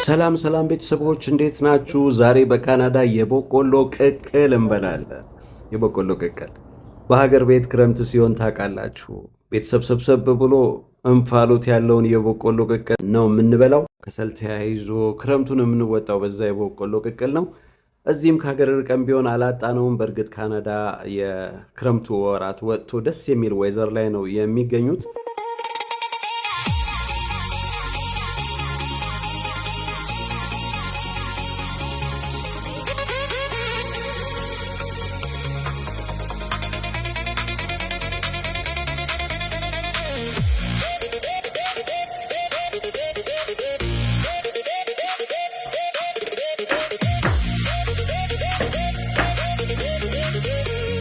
ሰላም ሰላም ቤተሰቦች እንዴት ናችሁ? ዛሬ በካናዳ የበቆሎ ቅቅል እንበላለን። የበቆሎ ቅቅል በሀገር ቤት ክረምት ሲሆን ታውቃላችሁ፣ ቤተሰብ ሰብሰብ ብሎ እንፋሎት ያለውን የበቆሎ ቅቅል ነው የምንበላው። ከሰል ተያይዞ ክረምቱን የምንወጣው በዛ የበቆሎ ቅቅል ነው። እዚህም ከሀገር ርቀን ቢሆን አላጣነውም። በእርግጥ ካናዳ የክረምቱ ወራት ወጥቶ ደስ የሚል ወይዘር ላይ ነው የሚገኙት።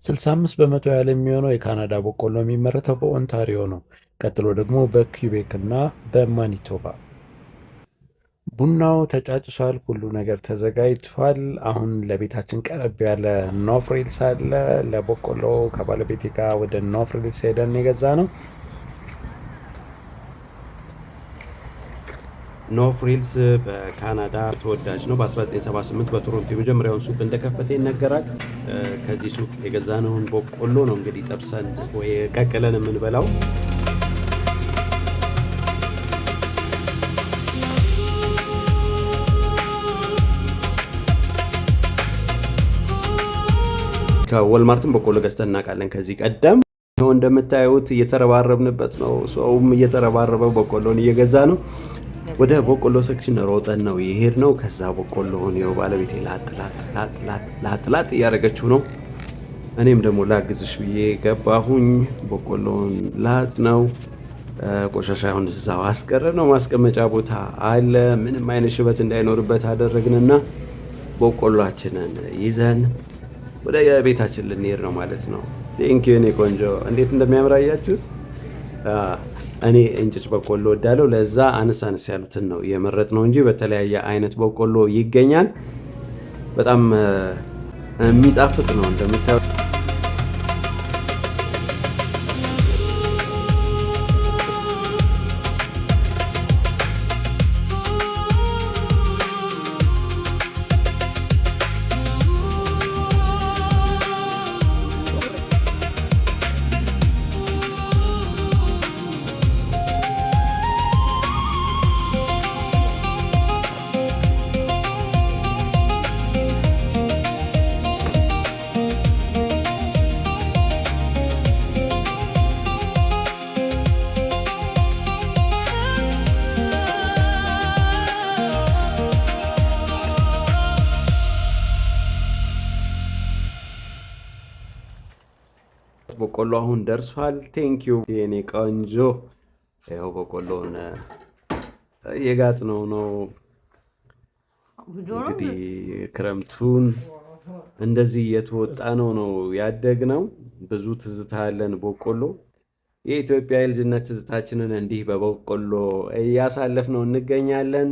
65 በመቶ ያህል የሚሆነው የካናዳ በቆሎ የሚመረተው በኦንታሪዮ ነው። ቀጥሎ ደግሞ በኩቤክ እና በማኒቶባ። ቡናው ተጫጭሷል፣ ሁሉ ነገር ተዘጋጅቷል። አሁን ለቤታችን ቀረብ ያለ ኖፍሬልስ አለ። ለበቆሎ ከባለቤቴ ጋር ወደ ኖፍሬልስ ሄደን የገዛ ነው። ኖፍሬልስ በካናዳ ተወዳጅ ነው። በ1978 በቶሮንቶ የመጀመሪያውን ሱቅ እንደከፈተ ይነገራል። ከዚህ ሱቅ የገዛነውን በቆሎ ነው እንግዲህ ጠብሰን ወይ ቀቅለን የምንበላው። ከወልማርትም በቆሎ ገዝተን እናውቃለን ከዚህ ቀደም። እንደምታዩት እየተረባረብንበት ነው። ሰውም እየተረባረበው በቆሎን እየገዛ ነው። ወደ በቆሎ ሴክሽን ሮጠን ነው የሄድ ነው። ከዛ በቆሎውን ይኸው ባለቤቴ ላጥ እያደረገችው ነው። እኔም ደግሞ ላግዝሽ ብዬ ገባሁኝ። በቆሎውን ላጥ ነው። ቆሻሻ አሁን እዛው አስቀረ ነው። ማስቀመጫ ቦታ አለ። ምንም አይነት ሽበት እንዳይኖርበት አደረግንና በቆሏችንን ይዘን ወደ ቤታችን ልንሄድ ነው ማለት ነው። ቴንኪው የኔ ቆንጆ፣ እንዴት እንደሚያምር አያችሁት? እኔ እንጭጭ በቆሎ ወዳለው ለዛ አነስ ያሉትን ነው የመረጥ ነው እንጂ በተለያየ አይነት በቆሎ ይገኛል። በጣም የሚጣፍጥ ነው እንደምታዩ። በቆሎ አሁን ደርሷል። ቴንኪው የኔ ቆንጆ። ያው በቆሎን የጋጥ ነው እንግዲህ ክረምቱን እንደዚህ የተወጣ ነው ያደግነው። ብዙ ትዝታ ያለን በቆሎ፣ የኢትዮጵያ የልጅነት ትዝታችንን እንዲህ በበቆሎ እያሳለፍነው እንገኛለን።